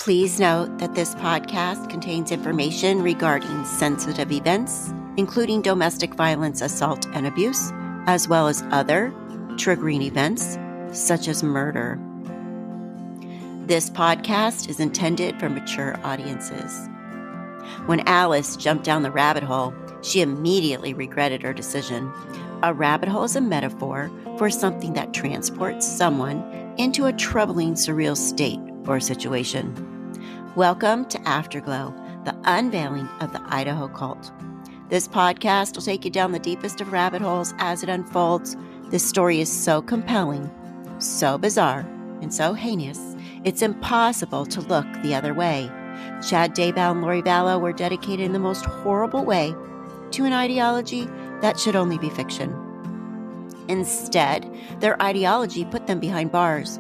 Please note that this podcast contains information regarding sensitive events, including domestic violence, assault, and abuse, as well as other triggering events, such as murder. This podcast is intended for mature audiences. When Alice jumped down the rabbit hole, she immediately regretted her decision. A rabbit hole is a metaphor for something that transports someone into a troubling, surreal state or situation. Welcome to Afterglow, the unveiling of the Idaho cult. This podcast will take you down the deepest of rabbit holes as it unfolds. This story is so compelling, so bizarre, and so heinous, it's impossible to look the other way. Chad Daybel and Lori Vallow were dedicated in the most horrible way to an ideology that should only be fiction. Instead, their ideology put them behind bars.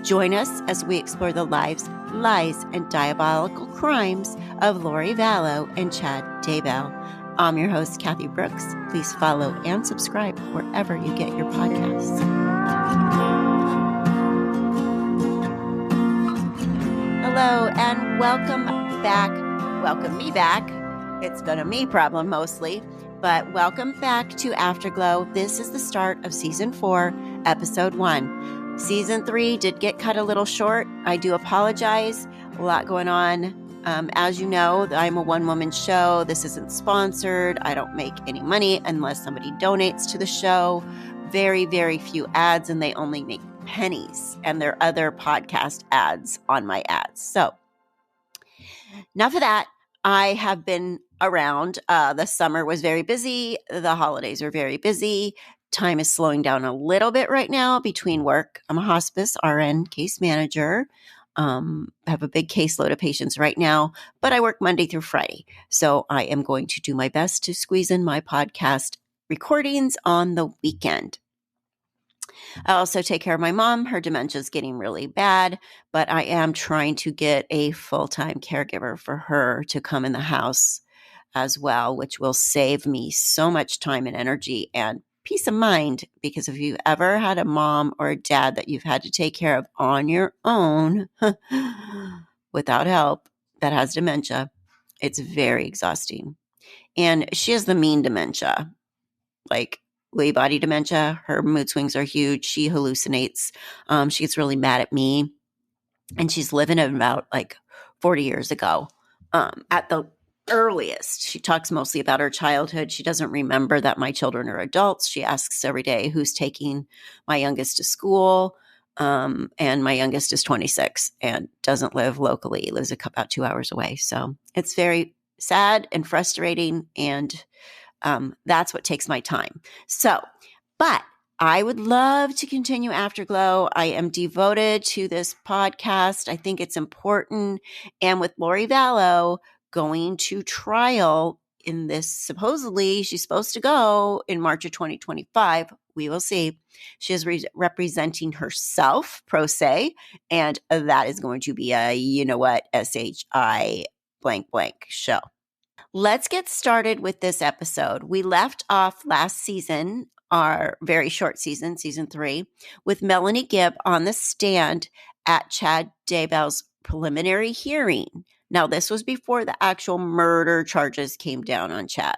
Join us as we explore the lives, lies, and diabolical crimes of Lori Vallow and Chad Daybel. I'm your host, Kathy Brooks. Please follow and subscribe wherever you get your podcasts. Hello, and welcome back. Welcome me back. It's been a me problem mostly, but welcome back to Afterglow. This is the start of Season 4, Episode 1. Season 3 did get cut a little short. I do apologize. A lot going on. As you know, I'm a one-woman show. This isn't sponsored. I don't make any money unless somebody donates to the show. Very, very few ads, and they only make pennies. And there are other podcast ads on my ads. So enough of that. I have been around. The summer was very busy. The holidays are very busy. Time is slowing down a little bit right now between work. I'm a hospice RN case manager. I have a big caseload of patients right now, but I work Monday through Friday. So I am going to do my best to squeeze in my podcast recordings on the weekend. I also take care of my mom. Her dementia is getting really bad, but I am trying to get a full-time caregiver for her to come in the house as well, which will save me so much time and energy and peace of mind, because if you've ever had a mom or a dad that you've had to take care of on your own without help that has dementia, it's very exhausting. And she has the mean dementia, like Lewy body dementia. Her mood swings are huge. She hallucinates. She gets really mad at me. And she's living at about like 40 years ago at the earliest. She talks mostly about her childhood. She doesn't remember that my children are adults. She asks every day who's taking my youngest to school. And my youngest is 26 and doesn't live locally. He lives about 2 hours away. So it's very sad and frustrating. And that's what takes my time. So, but I would love to continue Afterglow. I am devoted to this podcast. I think it's important. And with Lori Vallow going to trial in this, supposedly she's supposed to go in March of 2025. We will see. She is representing herself, pro se, and that is going to be a, you know what, SHI blank blank show. Let's get started with this episode. We left off last season, our very short season, Season 3, with Melanie Gibb on the stand at Chad Daybel's preliminary hearing. Now, this was before the actual murder charges came down on Chad.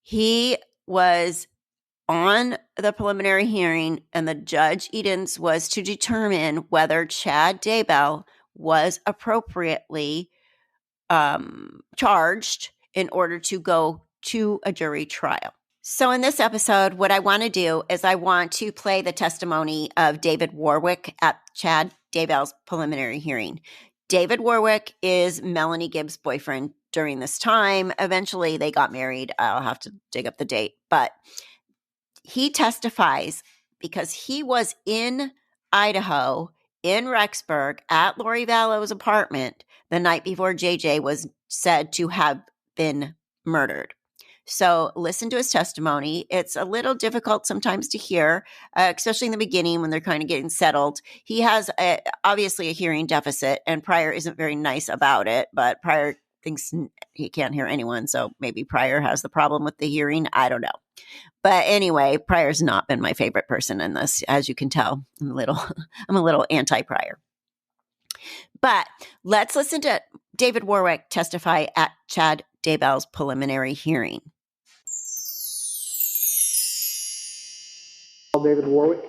He was on the preliminary hearing, and the Judge Edens was to determine whether Chad Daybel was appropriately charged in order to go to a jury trial. So in this episode, what I want to do is I want to play the testimony of David Warwick at Chad Daybel's preliminary hearing. David Warwick is Melanie Gibb's boyfriend during this time. Eventually, they got married. I'll have to dig up the date. But he testifies because he was in Idaho, in Rexburg, at Lori Vallow's apartment the night before JJ was said to have been murdered. So listen to his testimony. It's a little difficult sometimes to hear, especially in the beginning when they're kind of getting settled. He has obviously a hearing deficit, and Pryor isn't very nice about it, but Pryor thinks he can't hear anyone. So maybe Pryor has the problem with the hearing. I don't know. But anyway, Pryor's not been my favorite person in this, as you can tell. I'm a little anti-Pryor. But let's listen to David Warwick testify at Chad Daybel's preliminary hearing. David Warwick.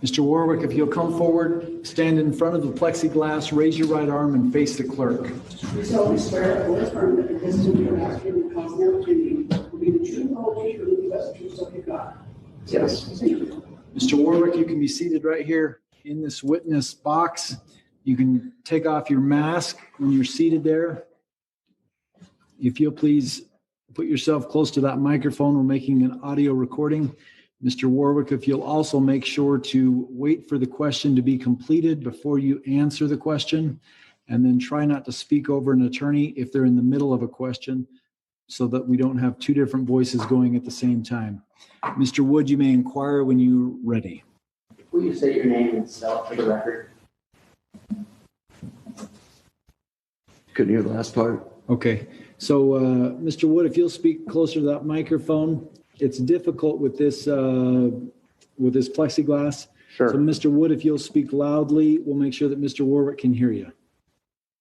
Mr. Warwick, if you'll come forward, stand in front of the plexiglass, raise your right arm, and face the clerk. We solemnly swear or affirm that the testimony you are asking in the constant opportunity will be the truth and whole truth and the best truth of God. Yes. Mr. Warwick, you can be seated right here in this witness box. You can take off your mask when you're seated there. If you'll please put yourself close to that microphone. We're making an audio recording. Mr. Warwick, if you'll also make sure to wait for the question to be completed before you answer the question, and then try not to speak over an attorney if they're in the middle of a question, so that we don't have two different voices going at the same time. Mr. Wood, you may inquire when you're ready. Will you state your name and spell it for the record? Couldn't hear the last part. Okay. So, Mr. Wood, if you'll speak closer to that microphone. It's difficult with this plexiglass. Sure. So, Mr. Wood, if you'll speak loudly, we'll make sure that Mr. Warwick can hear you.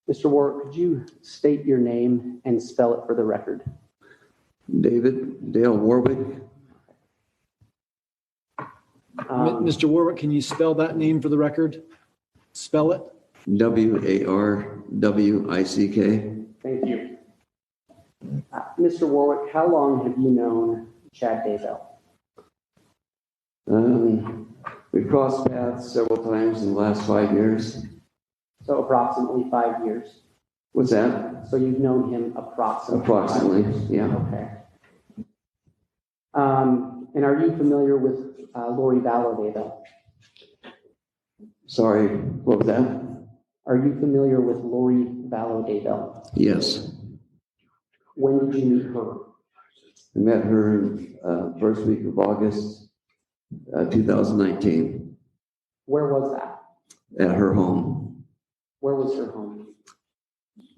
Mr. Warwick, could you state your name and spell it for the record? David Dale Warwick. Mr. Warwick, can you spell that name for the record? Spell it. Warwick. Thank you. Mr. Warwick, how long have you known Chad Daybel? We've crossed paths several times in the last 5 years. So approximately 5 years. What's that? So you've known him approximately. Approximately, 5 years. yeah. Okay. And are you familiar with Lori Daybel? Sorry, what was that? Are you familiar with Lori Daybel? Yes. When did you meet her? I met her first week of August 2019 Where was that? at her home, Where was her home?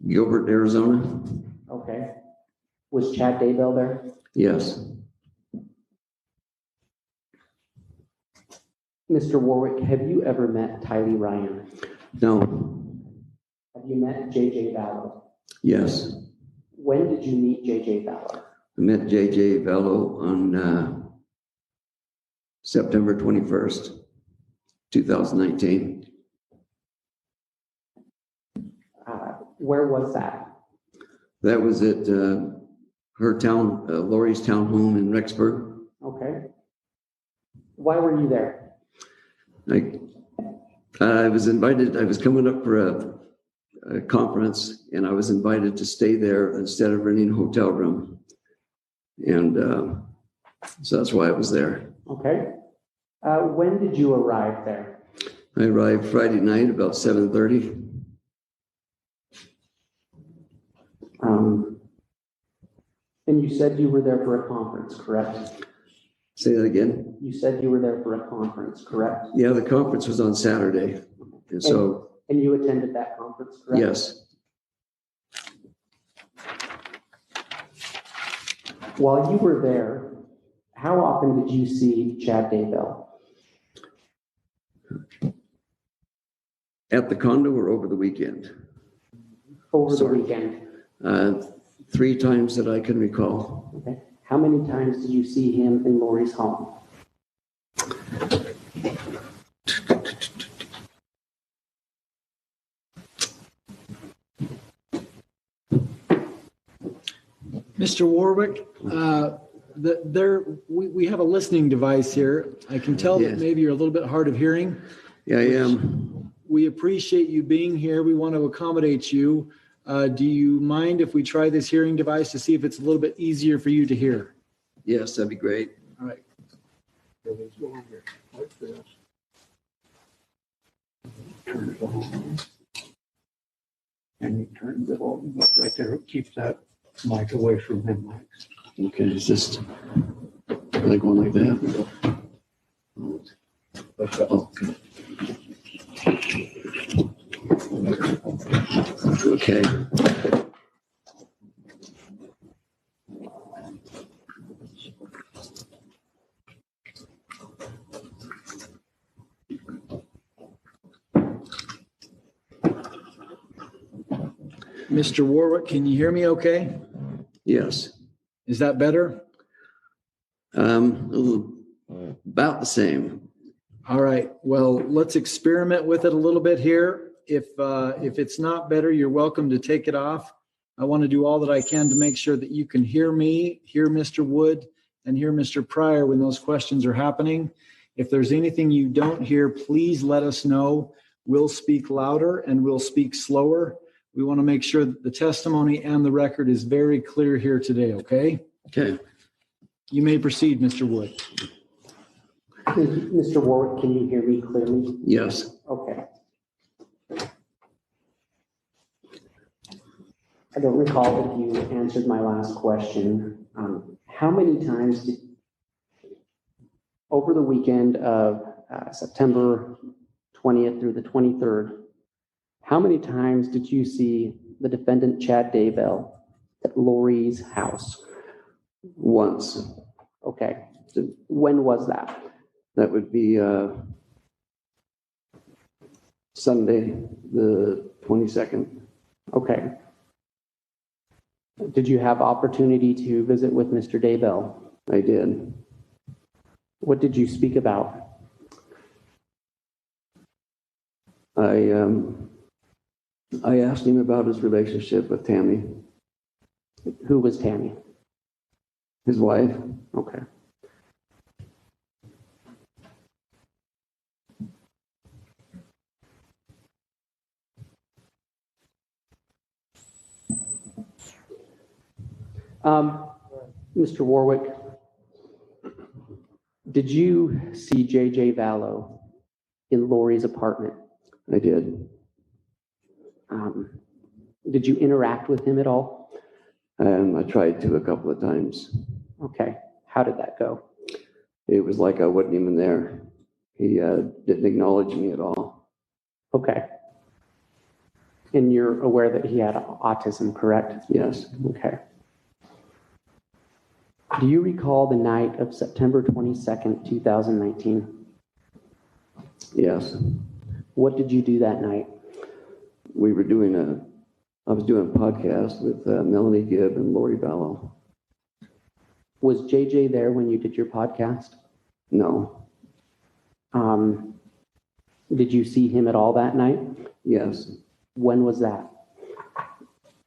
Gilbert, Arizona. Okay. Was Chad Daybel there? Yes. Mr. Warwick, have you ever met Tylee Ryan? No. Have you met JJ Vallow? Yes. When did you meet JJ Vallow? I met JJ Vallow on September 21st, 2019. Where was that? That was at her town, Lori's town home in Rexburg. Okay. Why were you there? I was invited, I was coming up for a conference, and I was invited to stay there instead of renting a hotel room. And so that's why I was there. Okay. When did you arrive there? I arrived Friday night about 7:30. And you said you were there for a conference, correct? Say that again? You said you were there for a conference, correct? Yeah, the conference was on Saturday. And so. And you attended that conference, correct? Yes. While you were there, how often did you see Chad Daybel? At the condo or over the weekend? Over Sorry. the weekend. 3 times that I can recall. Okay. How many times did you see him in Lori's home? Mr. Warwick, we have a listening device here. I can tell that Yes. maybe you're a little bit hard of hearing. Yeah, I am. We appreciate you being here. We want to accommodate you. Do you mind if we try this hearing device to see if it's a little bit easier for you to hear? Yes, that'd be great. All right. Turn it on. And you turn the volume up right there. It keeps that mic away from him, Mike. Okay, it's just like going like that. Okay. Okay. Mr. Warwick, can you hear me okay? Yes. Is that better? About the same. All right. Well, let's experiment with it a little bit here. If it's not better, you're welcome to take it off. I want to do all that I can to make sure that you can hear me, hear Mr. Wood, and hear Mr. Pryor when those questions are happening. If there's anything you don't hear, please let us know. We'll speak louder and we'll speak slower. We want to make sure that the testimony and the record is very clear here today, okay? Okay. You may proceed, Mr. Wood. Mr. Warwick, can you hear me clearly? Yes. Okay. I don't recall if you answered my last question. How many times over the weekend of September 20th through the 23rd, how many times did you see the defendant Chad Daybel at Lori's house? Once. Okay. So when was that? That would be Sunday, the 22nd. Okay. Did you have opportunity to visit with Mr. Daybel? I did. What did you speak about? I asked him about his relationship with Tammy, Who was Tammy? his wife. Okay. Mr. Warwick, did you see J.J. Vallow in Lori's apartment? I did. Did you interact with him at all? I tried to a couple of times. Okay. How did that go? It was like I wasn't even there. He didn't acknowledge me at all. Okay. And you're aware that he had autism, correct? Yes. Okay. Do you recall the night of September 22nd, 2019? Yes. What did you do that night? We were I was doing a podcast with Melanie Gibb and Lori Vallow. Was JJ there when you did your podcast? No. Did you see him at all that night? Yes. When was that?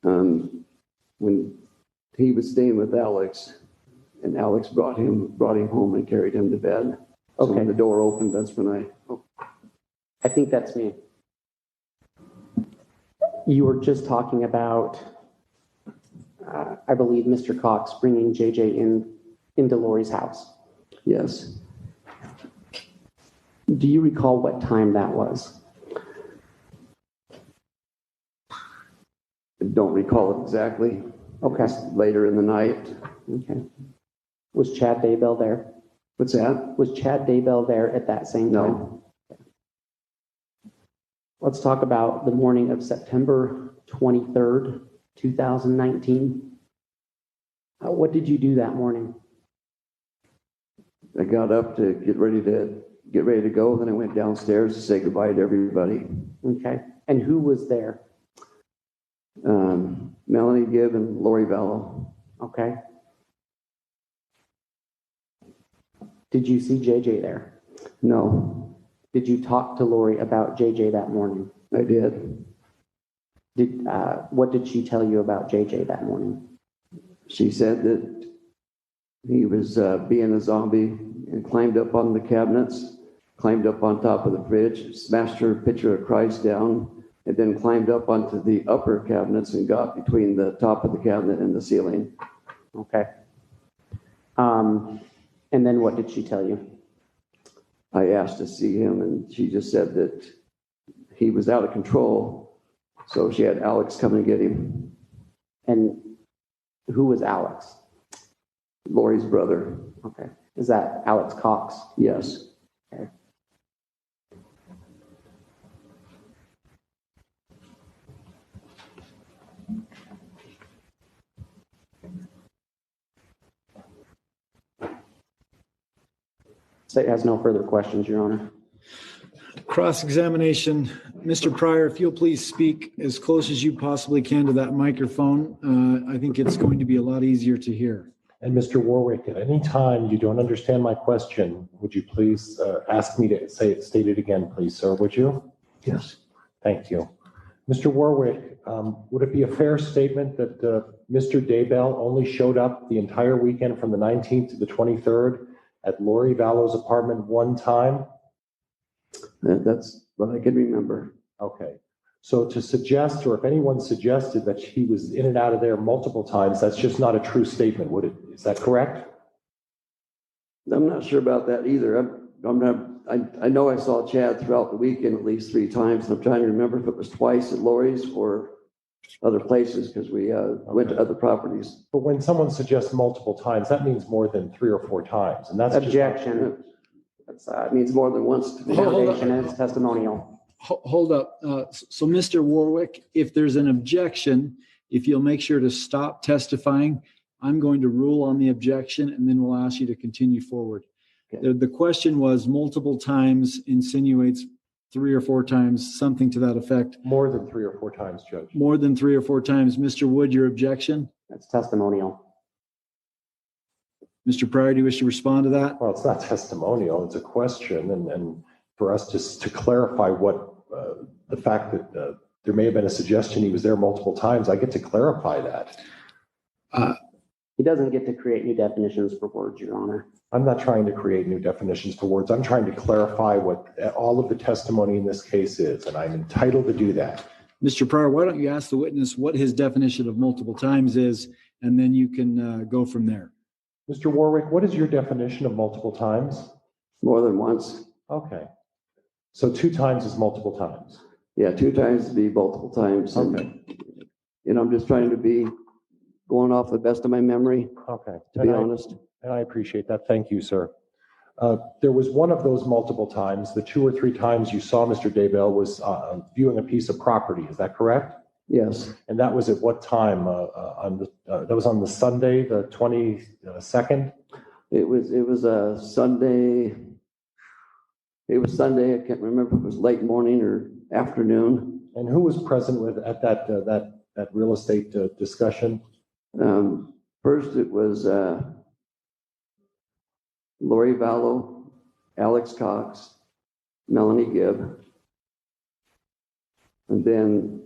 When he was staying with Alex, and Alex brought him home and carried him to bed. So Okay. when the door opened, that's when I think that's me. You were just talking about, I believe, Mr. Cox bringing JJ into Lori's house. Yes. Do you recall what time that was? I don't recall it exactly. Okay. It was later in the night. Okay. Was Chad Daybel there? What's that? Was Chad Daybel there at that same time? No. Let's talk about the morning of September 23rd, 2019. What did you do that morning? I got up to get ready to go. Then I went downstairs to say goodbye to everybody. Okay. And who was there? Melanie Gibb and Lori Vallow. Okay. Did you see JJ there? No, Did you talk to Lori about JJ that morning? I did. What did she tell you about JJ that morning? She said that he was being a zombie and climbed up on the cabinets, climbed up on top of the fridge, smashed her picture of Christ down, and then climbed up onto the upper cabinets and got between the top of the cabinet and the ceiling. Okay. And then what did she tell you? I asked to see him, and she just said that he was out of control, so she had Alex come and get him. And who was Alex? Lori's brother. Okay. Is that Alex Cox? Yes. Okay. State has no further questions, Your Honor. Cross-examination. Mr. Pryor, if you'll please speak as close as you possibly can to that microphone. I think it's going to be a lot easier to hear. And Mr. Warwick, at any time you don't understand my question, would you please ask me to state it again, please, sir, would you? Yes. Thank you. Mr. Warwick, would it be a fair statement that Mr. Daybel only showed up the entire weekend from the 19th to the 23rd at Lori Vallow's apartment one time? That's what I can remember. Okay. So to suggest, or if anyone suggested that he was in and out of there multiple times, that's just not a true statement, would it? Is that correct? I'm not sure about that either. I know I saw Chad throughout the weekend at least 3 times, and I'm trying to remember if it was twice at Lori's or other places, because we went to other properties. But when someone suggests multiple times, that means more than 3 or 4 times, and that's Objection. That's, It means more than once. validation is testimonial. Hold up. So Mr. Warwick, if there's an objection, if you'll make sure to stop testifying, I'm going to rule on the objection, and then we'll ask you to continue forward. Okay. The question was multiple times insinuates 3 or 4 times, something to that effect. more than 3 or 4 times, Judge. More than 3 or 4 times. Mr. Wood, your objection? That's testimonial. Mr. Pryor, do you wish to respond to that? Well, it's not testimonial, it's a question, and for us to clarify what the fact that there may have been a suggestion he was there multiple times, I get to clarify that. He doesn't get to create new definitions for words, Your Honor. I'm not trying to create new definitions for words. I'm trying to clarify what all of the testimony in this case is, and I'm entitled to do that. Mr. Pryor, why don't you ask the witness what his definition of multiple times is, and then you can go from there. Mr. Warwick, what is your definition of multiple times? More than once. Okay. So 2 times is multiple times. Yeah, 2 times to be multiple times. Okay. And I'm just trying to be going off the best of my memory, Okay. to be honest. And I appreciate that. Thank you, sir. There was one of those multiple times, the 2 or 3 times you saw Mr. Daybel was viewing a piece of property. Is that correct? Yes. And that was at what time? That was on the Sunday, the 22nd? It was a Sunday. It was Sunday. I can't remember if it was late morning or afternoon. And who was present at that real estate discussion? First, it was Lori Vallow, Alex Cox, Melanie Gibb, and then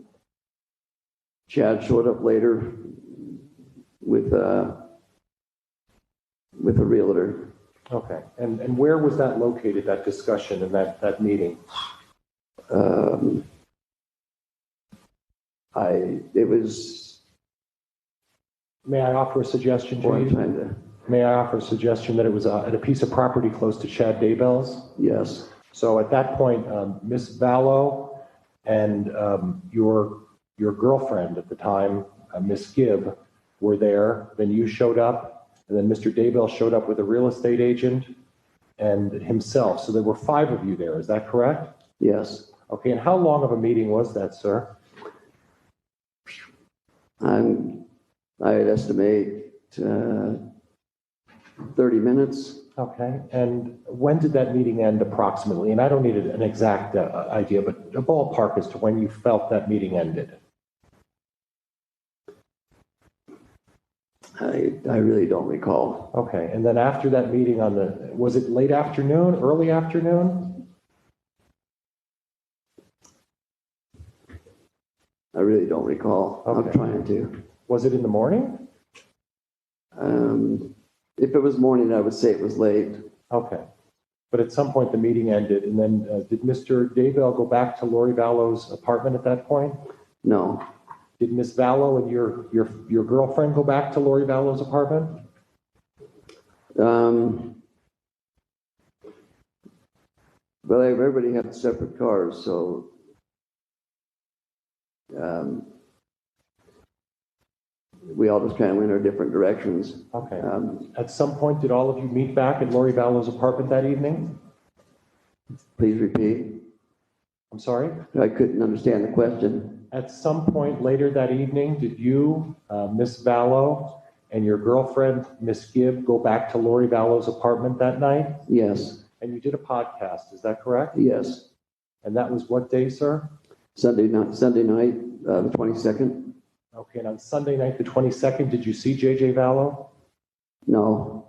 Chad showed up later with a realtor. Okay. And where was that located, that discussion and that meeting? It was. May I offer a suggestion, Boy, I'm Chief? trying to. May I offer a suggestion that it was at a piece of property close to Chad Daybel's? Yes. So at that point, Miss Vallow and your girlfriend at the time, Miss Gibb, were there. Then you showed up, and then Mr. Daybel showed up with a real estate agent and himself. So there were 5 of you there. Is that correct? Yes. Okay. And how long of a meeting was that, sir? I'd estimate 30 minutes. Okay. And when did that meeting end approximately? And I don't need an exact idea, but a ballpark as to when you felt that meeting ended. I really don't recall. Okay. And then after that meeting was it late afternoon, early afternoon? I really don't recall. Okay. I'm trying to. Was it in the morning? If it was morning, I would say it was late. Okay. But at some point the meeting ended, and then did Mr. Daybel go back to Lori Vallow's apartment at that point? No. Did Miss Vallow and your girlfriend go back to Lori Vallow's apartment? Well, everybody had separate cars, so we all just kind of went our different directions. Okay. At some point, did all of you meet back at Lori Vallow's apartment that evening? Please repeat. I'm sorry? I couldn't understand the question. At some point later that evening, did you, Miss Vallow, and your girlfriend, Miss Gibb, go back to Lori Vallow's apartment that night? Yes. And you did a podcast, is that correct? Yes. And that was what day, sir? Sunday night, the 22nd. Okay, and on Sunday night, the 22nd, did you see J.J. Vallow? No,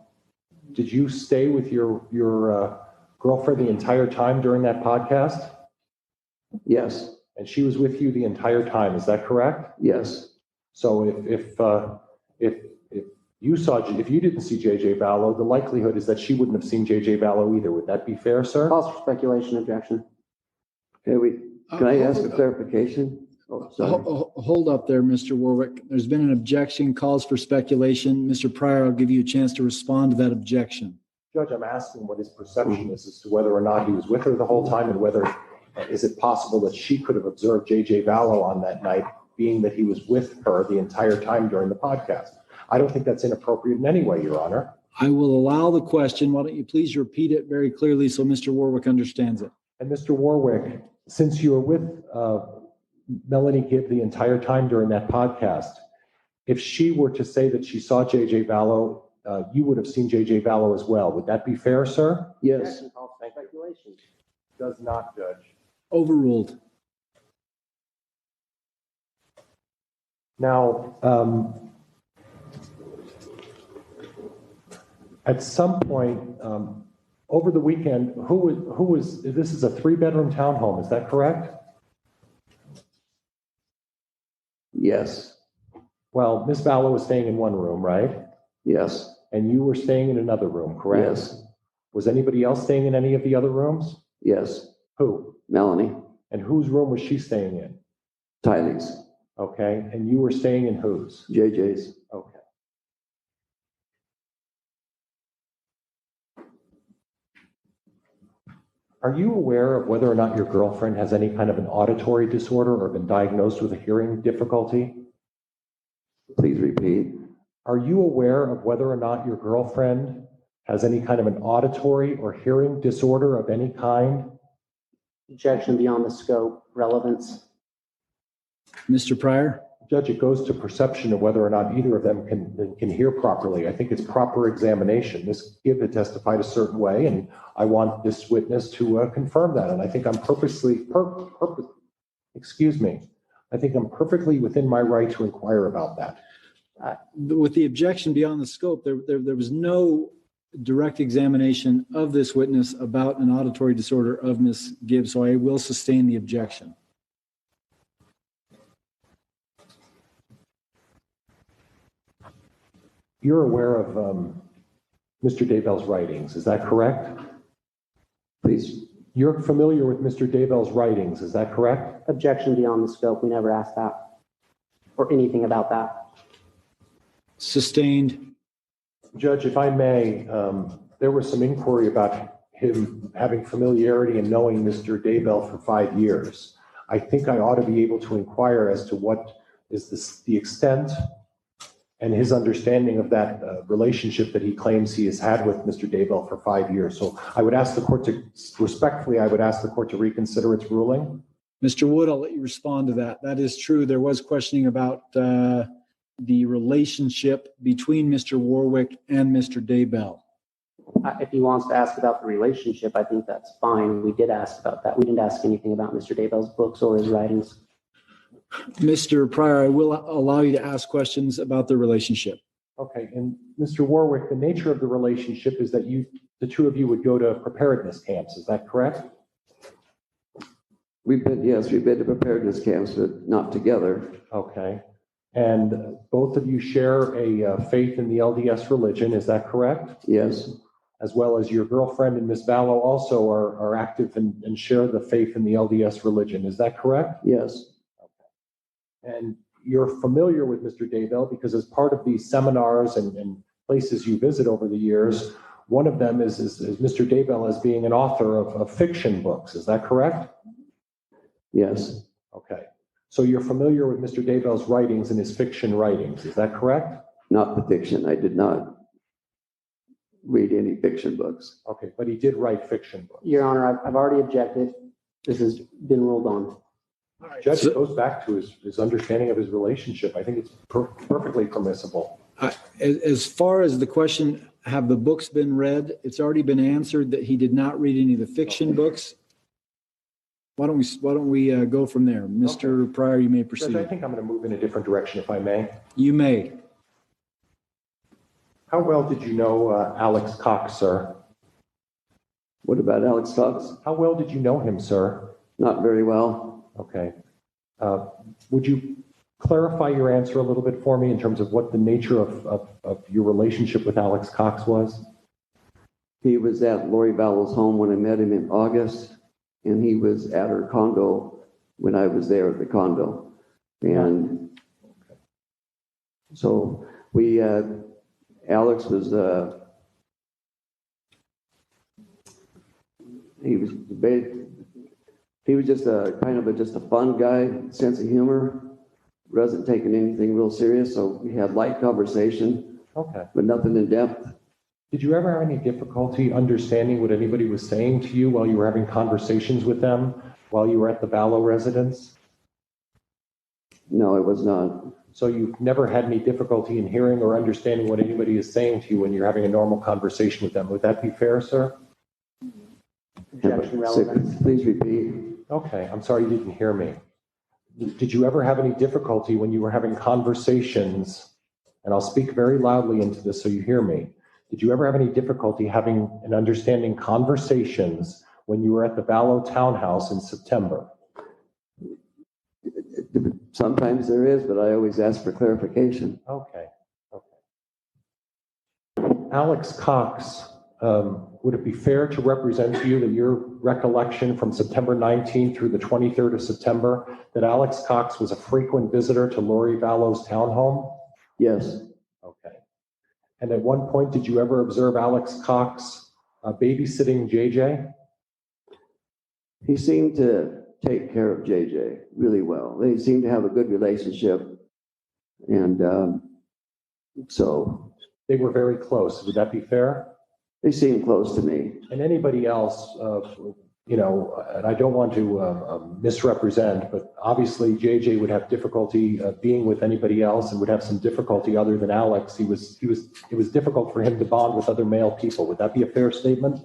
Did you stay with your girlfriend the entire time during that podcast? yes, And she was with you the entire time, is that correct? yes, So if you didn't see J.J. Vallow, the likelihood is that she wouldn't have seen J.J. Vallow either. Would that be fair, sir? Calls for speculation, objection. okay, can I ask a clarification? Oh, sorry. Hold up there, Mr. Warwick. There's been an objection, calls for speculation. Mr. Pryor, I'll give you a chance to respond to that objection. Judge, I'm asking what his perception is as to whether or not he was with her the whole time, and whether, is it possible that she could have observed J.J. Vallow on that night, being that he was with her the entire time during the podcast? I don't think that's inappropriate in any way, Your Honor. I will allow the question. Why don't you please repeat it very clearly so Mr. Warwick understands it? And Mr. Warwick, since you were with Melanie Gibb the entire time during that podcast, if she were to say that she saw J.J. Vallow, you would have seen J.J. Vallow as well. Would that be fair, sir? Yes, Objection calls for speculation. Does not, Judge. Overruled. Now, at some point over the weekend, this is a 3-bedroom townhome, is that correct? yes, Well, Ms. Vallow was staying in one room, right? yes, And you were staying in another room, correct? yes, Was anybody else staying in any of the other rooms? yes. Who? Melanie, And whose room was she staying in? Tiley's, Okay, and you were staying in whose? JJ's. Okay. Are you aware of whether or not your girlfriend has any kind of an auditory disorder or been diagnosed with a hearing difficulty? Please repeat. Are you aware of whether or not your girlfriend has any kind of an auditory or hearing disorder of any kind? Objection beyond the scope, relevance. Mr. Pryor? Judge, it goes to perception of whether or not either of them can hear properly. I think it's proper examination. Ms. Gibb had testified a certain way, and I want this witness to confirm that. And I think I'm I think I'm perfectly within my right to inquire about that. With the objection beyond the scope, there was no direct examination of this witness about an auditory disorder of Ms. Gibbs, so I will sustain the objection. You're aware of Mr. Daybel's writings, is that correct? Please, You're familiar with Mr. Daybel's writings, is that correct? Objection beyond the scope. We never asked that or anything about that. Sustained. Judge, if I may, there was some inquiry about him having familiarity and knowing Mr. Daybel for 5 years. I think I ought to be able to inquire as to what is the extent and his understanding of that relationship that he claims he has had with Mr. Daybel for 5 years. So I would ask the court to reconsider its ruling. Mr. Wood, I'll let you respond to that. That is true. There was questioning about the relationship between Mr. Warwick and Mr. Daybel. If he wants to ask about the relationship, I think that's fine. We did ask about that. We didn't ask anything about Mr. Daybel's books or his writings. Mr. Pryor, I will allow you to ask questions about the relationship. Okay, and Mr. Warwick, the nature of the relationship is that the two of you would go to preparedness camps, is that correct? we've been to preparedness camps, but not together. Okay, and both of you share a faith in the LDS religion, is that correct? Yes, As well as your girlfriend and Ms. Vallow also are active and share the faith in the LDS religion, is that correct? yes, And you're familiar with Mr. Daybel because as part of these seminars and places you visit over the years, one of them is Mr. Daybel as being an author of fiction books. Is that correct? yes, Okay. So you're familiar with Mr. Daybel's writings and his fiction writings. Is that correct? not the fiction. I did not read any fiction books. Okay, but he did write fiction books. Your Honor, I've already objected. This has been ruled on. Judge, it goes back to his understanding of his relationship. I think it's perfectly permissible. As far as the question, have the books been read? It's already been answered that he did not read any of the fiction books. Why don't we go from there? Mr. Pryor, you may Judge, I proceed. think I'm going to move in a different direction if I may. You may. How well did you know Alex Cox, sir? What about Alex Cox? How well did you know him, sir? Not very well. Okay. Would you clarify your answer a little bit for me in terms of what the nature of your relationship with Alex Cox was? He was at Lori Vallow's home when I met him in August, and he was at her condo when I was there at the condo. And so Alex was, he was just a fun guy, sense of humor, wasn't taking anything real serious, so we had light conversation, Okay. but nothing in depth. Did you ever have any difficulty understanding what anybody was saying to you while you were having conversations with them, while you were at the Vallow residence? No, it was not. So you've never had any difficulty in hearing or understanding what anybody is saying to you when you're having a normal conversation with them. Would that be fair, sir? Objection relevant. Please repeat. Okay, I'm sorry you didn't hear me. Did you ever have any difficulty when you were having conversations, and I'll speak very loudly into this so you hear me. Did you ever have any difficulty having and understanding conversations when you were at the Vallow townhouse in September? Sometimes there is, but I always ask for clarification. Okay. Alex Cox, would it be fair to represent to you that your recollection from September 19th through the 23rd of September, that Alex Cox was a frequent visitor to Lori Vallow's townhome? Yes, Okay. And at one point, did you ever observe Alex Cox babysitting JJ? he seemed to take care of JJ really well. They seemed to have a good relationship. And so They were very close. Would that be fair? they seemed close to me. And anybody else, and I don't want to misrepresent, but obviously JJ would have difficulty being with anybody else and would have some difficulty other than Alex. It was difficult for him to bond with other male people. Would that be a fair statement?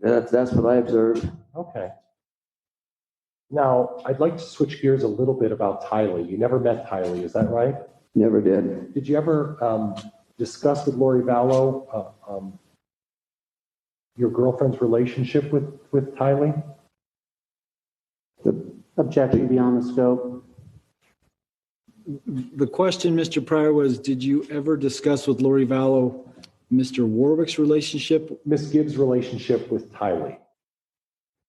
That's what I observed. Okay. Now, I'd like to switch gears a little bit about Tylee. You never met Tylee, is that right? Never did. Did you ever discuss with Lori Vallow your girlfriend's relationship with Tylee? Objection beyond the scope. The question, Mr. Pryor, was, did you ever discuss with Lori Vallow Mr. Warwick's relationship? Miss Gibbs' relationship with Tylee.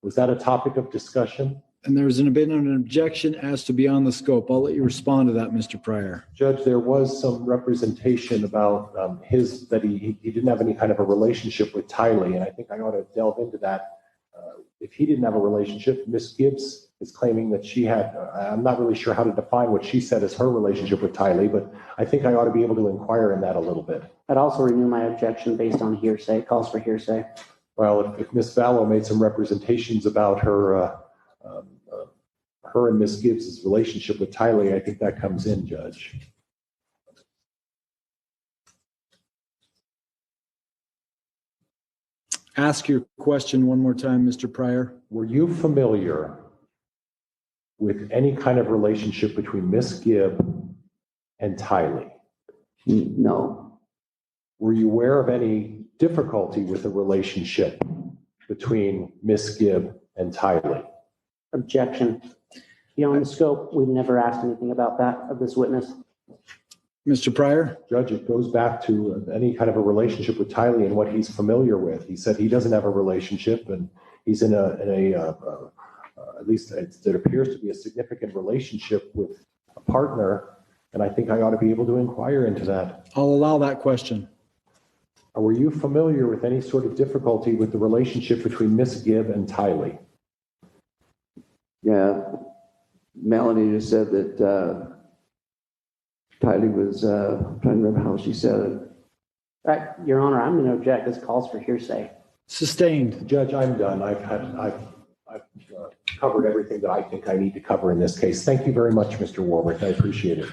Was that a topic of discussion? And there's been an objection as to beyond the scope. I'll let you respond to that, Mr. Pryor. Judge, there was some representation about that he didn't have any kind of a relationship with Tylee, and I think I ought to delve into that. If he didn't have a relationship, Miss Gibbs is claiming that she had, I'm not really sure how to define what she said as her relationship with Tylee, but I think I ought to be able to inquire in that a little bit. I'd also renew my objection based on hearsay, calls for hearsay. Well, if Miss Vallow made some representations about her and Miss Gibbs' relationship with Tylee, I think that comes in, Judge. Ask your question one more time, Mr. Pryor. Were you familiar with any kind of relationship between Miss Gibb and Tylee? No. Were you aware of any difficulty with the relationship between Miss Gibb and Tylee? Objection. Beyond the scope, we've never asked anything about that of this witness. Mr. Pryor? Judge, it goes back to any kind of a relationship with Tylee and what he's familiar with. He said he doesn't have a relationship, and he's in at least it appears to be a significant relationship with a partner, and I think I ought to be able to inquire into that. I'll allow that question. Were you familiar with any sort of difficulty with the relationship between Miss Gibb and Tylee? Yeah. Melanie just said that Tylee was, I'm trying to remember how she said it. Your Honor, I'm going to object. This calls for hearsay. Sustained. Judge, I'm done. I've covered everything that I think I need to cover in this case. Thank you very much, Mr. Warwick. I appreciate it.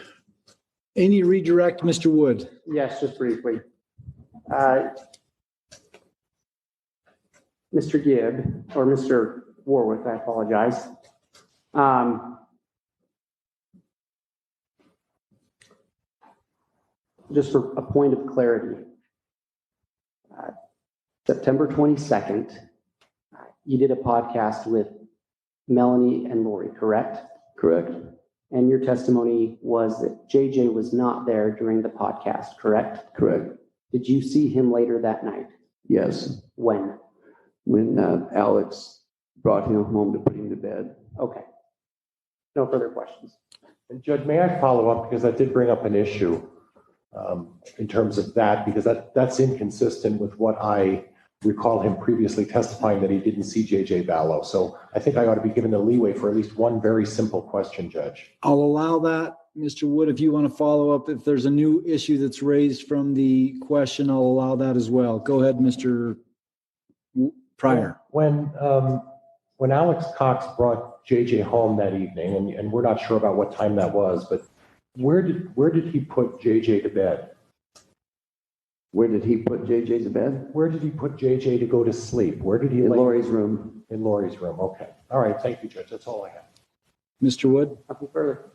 Any redirect, Mr. Wood? Yes, just briefly. Mr. Gibb, or Mr. Warwick, I apologize. Just for a point of clarity, September 22nd, you did a podcast with Melanie and Lori, correct? Correct. And your testimony was that JJ was not there during the podcast, correct? Correct. Did you see him later that night? Yes. When? When Alex brought him home to put him to bed. Okay. No further questions. And Judge, may I follow up, because that did bring up an issue in terms of that, because that's inconsistent with what I recall him previously testifying that he didn't see JJ Vallow. So I think I ought to be given the leeway for at least one very simple question, Judge. I'll allow that. Mr. Wood, if you want to follow up, if there's a new issue that's raised from the question, I'll allow that as well. Go ahead, Mr. Pryor. When Alex Cox brought JJ home that evening, and we're not sure about what time that was, but where did he put JJ to bed? Where did he put JJ to bed? Where did he put JJ to go to sleep? Where did he In lay? Lori's room. In Lori's room. Okay. All right. Thank you, Judge. That's all I have. Mr. Wood. Nothing further.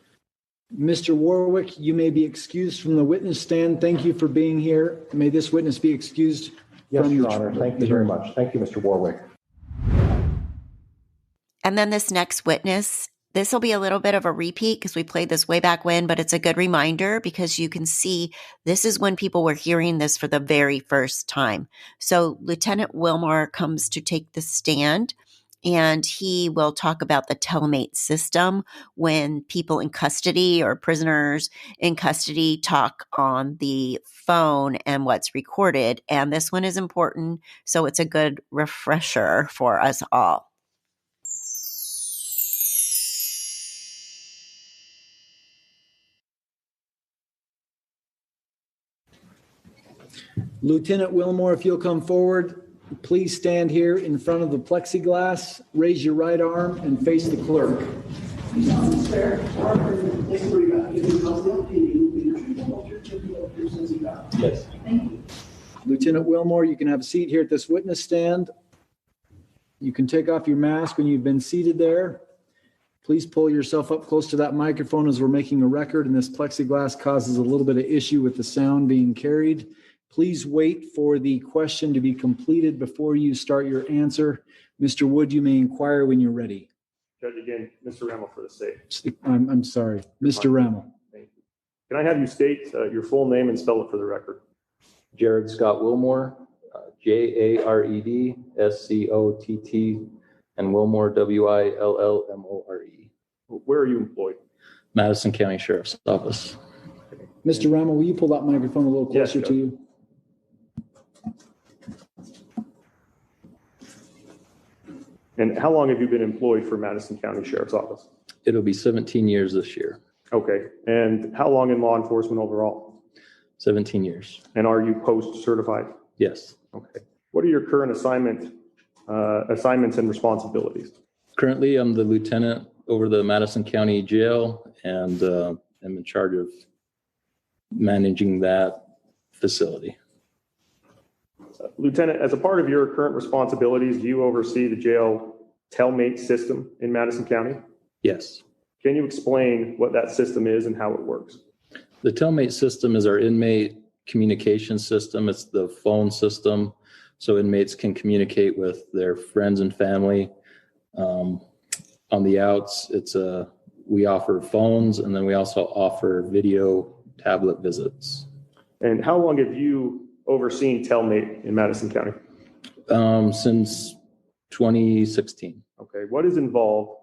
Mr. Warwick, you may be excused from the witness stand. Thank you for being here. May this witness be excused. Yes, from Your the Honor. Thank you very much. Thank you, Mr. Warwick. And then this next witness, this will be a little bit of a repeat because we played this way back when, but it's a good reminder because you can see this is when people were hearing this for the very first time. So Lieutenant Wilmore comes to take the stand, and he will talk about the telemate system when people in custody or prisoners in custody talk on the phone and what's recorded. And this one is important, so it's a good refresher for us all. Lieutenant Wilmore, if you'll come forward, please stand here in front of the plexiglass, raise your right arm and face the clerk. Yes. Lieutenant Wilmore, you can have a seat here at this witness stand. You can take off your mask when you've been seated there. Please pull yourself up close to that microphone as we're making a record, and this plexiglass causes a little bit of issue with the sound being carried. Please wait for the question to be completed before you start your answer. Mr. Wood, you may inquire when you're ready. Judge, again, Mr. Ramel for the state. I'm sorry, Mr. Ramel. Thank you. Can I have you state your full name and spell it for the record? Jared Scott Wilmore, Jared Scott, and Wilmore, Willmore. Where are you employed? Madison County Sheriff's Office. Mr. Ramel, will you pull that microphone a little closer Yes, to you? And how long have you been employed for Madison County Sheriff's Office? It'll be 17 years this year. Okay. And how long in law enforcement overall? 17 years. And are you post certified? Yes. Okay. What are your current assignments and responsibilities? Currently, I'm the lieutenant over the Madison County Jail, and I'm in charge of managing that facility. Lieutenant, as a part of your current responsibilities, do you oversee the jail telemate system in Madison County? Yes. Can you explain what that system is and how it works? The telemate system is our inmate communication system. It's the phone system, so inmates can communicate with their friends and family. On the outs, we offer phones, and then we also offer video tablet visits. And how long have you overseen telemate in Madison County? Since 2016. Okay. What is involved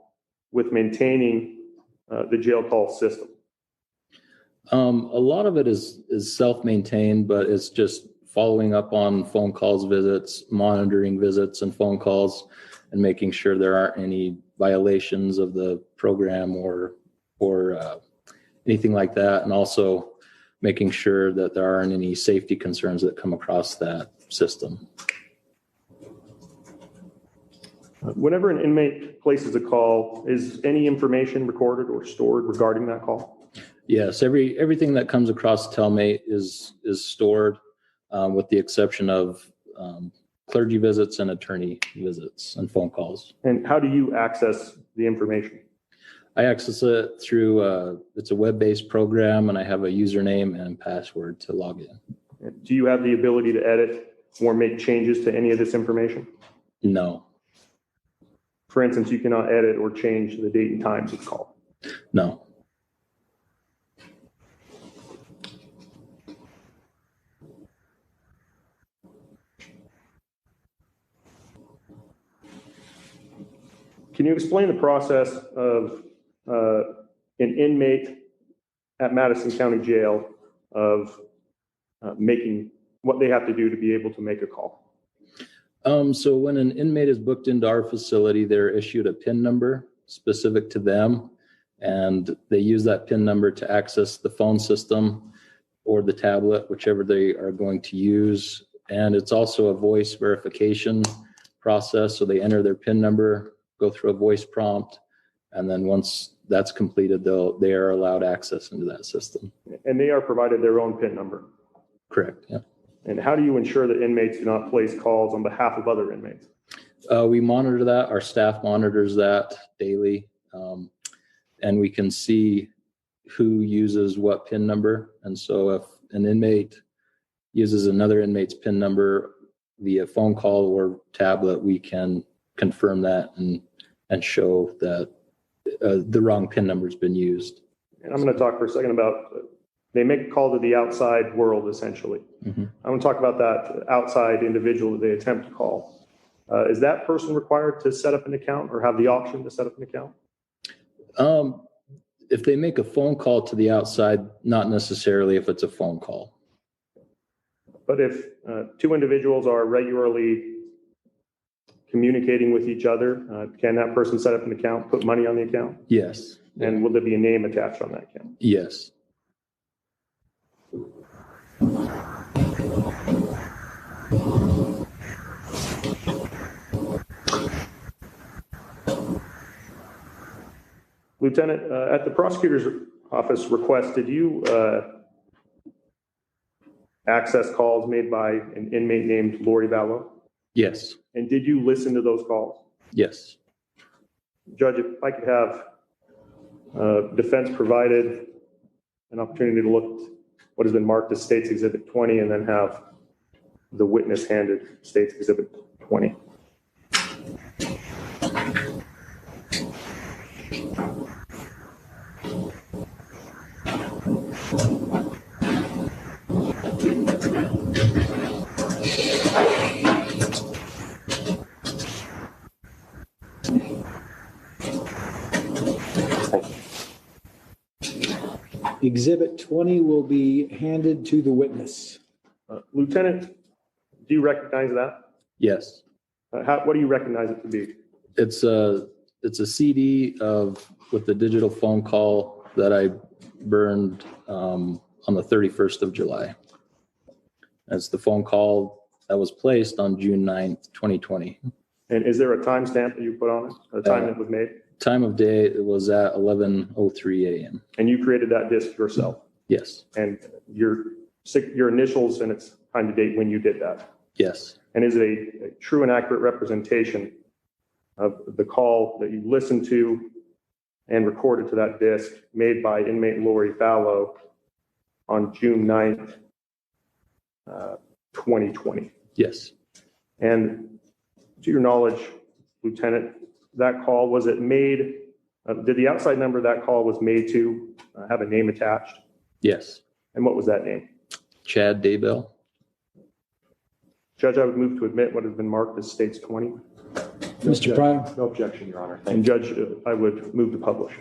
with maintaining the jail call system? A lot of it is self-maintained, but it's just following up on phone calls, visits, monitoring visits and phone calls, and making sure there aren't any violations of the program or anything like that, and also making sure that there aren't any safety concerns that come across that system. Whenever an inmate places a call, is any information recorded or stored regarding that call? Yes, everything that comes across Telmate is stored, with the exception of clergy visits and attorney visits and phone calls. And how do you access the information? I access it through, it's a web-based program, and I have a username and password to log in. Do you have the ability to edit or make changes to any of this information? No, For instance, you cannot edit or change the date and times of the call. no. Can you explain the process of an inmate at Madison County Jail of making what they have to do to be able to make a call? So when an inmate is booked into our facility, they're issued a PIN number specific to them, and they use that PIN number to access the phone system or the tablet, whichever they are going to use. And it's also a voice verification process. So they enter their PIN number, go through a voice prompt, and then once that's completed, they are allowed access into that system. And they are provided their own PIN number. Correct, yeah. And how do you ensure that inmates do not place calls on behalf of other inmates? We monitor that. Our staff monitors that daily. And we can see who uses what PIN number. And so if an inmate uses another inmate's PIN number via phone call or tablet, we can confirm that and show that the wrong PIN number has been used. And I'm going to talk for a second about they make a call to the outside world, essentially. Mm-hmm. I want to talk about that outside individual that they attempt to call. Is that person required to set up an account or have the option to set up an account? If they make a phone call to the outside, not necessarily if it's a phone call. But if two individuals are regularly communicating with each other, can that person set up an account, put money on the account? Yes. And will there be a name attached on that account? Yes. Lieutenant, at the prosecutor's office request, did you access calls made by an inmate named Lori Vallow? Yes. And did you listen to those calls? Yes. Judge, if I could have defense provided an opportunity to look at what has been marked as State's Exhibit 20 and then have the witness handed State's Exhibit 20. Exhibit 20 will be handed to the witness. Lieutenant, do you recognize that? Yes. What do you recognize it to be? It's a CD with the digital phone call that I burned on the 31st of July. It's the phone call that was placed on June 9th, 2020. And is there a timestamp that you put on it, the time it was made? Time of day, it was at 11:03 a.m. And you created that disc yourself? Yes. And your initials and its time to date when you did that? Yes. And is it a true and accurate representation of the call that you listened to and recorded to that disc made by inmate Lori Vallow on June 9th, 2020? Yes. And to your knowledge, Lieutenant, that call, was it made, did the outside number that call was made to have a name attached? Yes. And what was that name? Chad Daybel. Judge, I would move to admit what has been marked as State's 20. Mr. Pryor. No objection, Your Honor. And Judge, I would move to publish.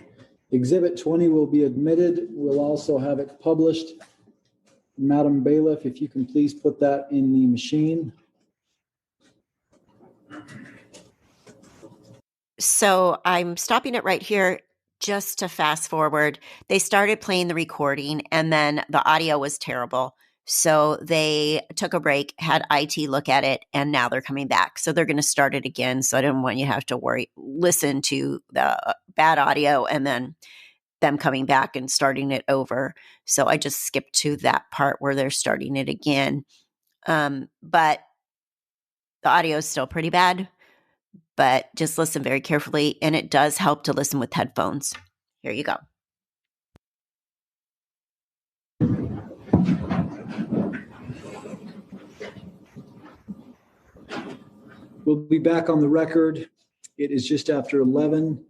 Exhibit 20 will be admitted. We'll also have it published. Madam Bailiff, if you can please put that in the machine. So I'm stopping it right here just to fast forward. They started playing the recording and then the audio was terrible. So they took a break, had IT look at it, and now they're coming back. So they're going to start it again. So I don't want you to have to listen to the bad audio and then them coming back and starting it over. So I just skipped to that part where they're starting it again. But The audio is still pretty bad, but just listen very carefully, and it does help to listen with headphones. Here you go. We'll be back on the record. It is just after 11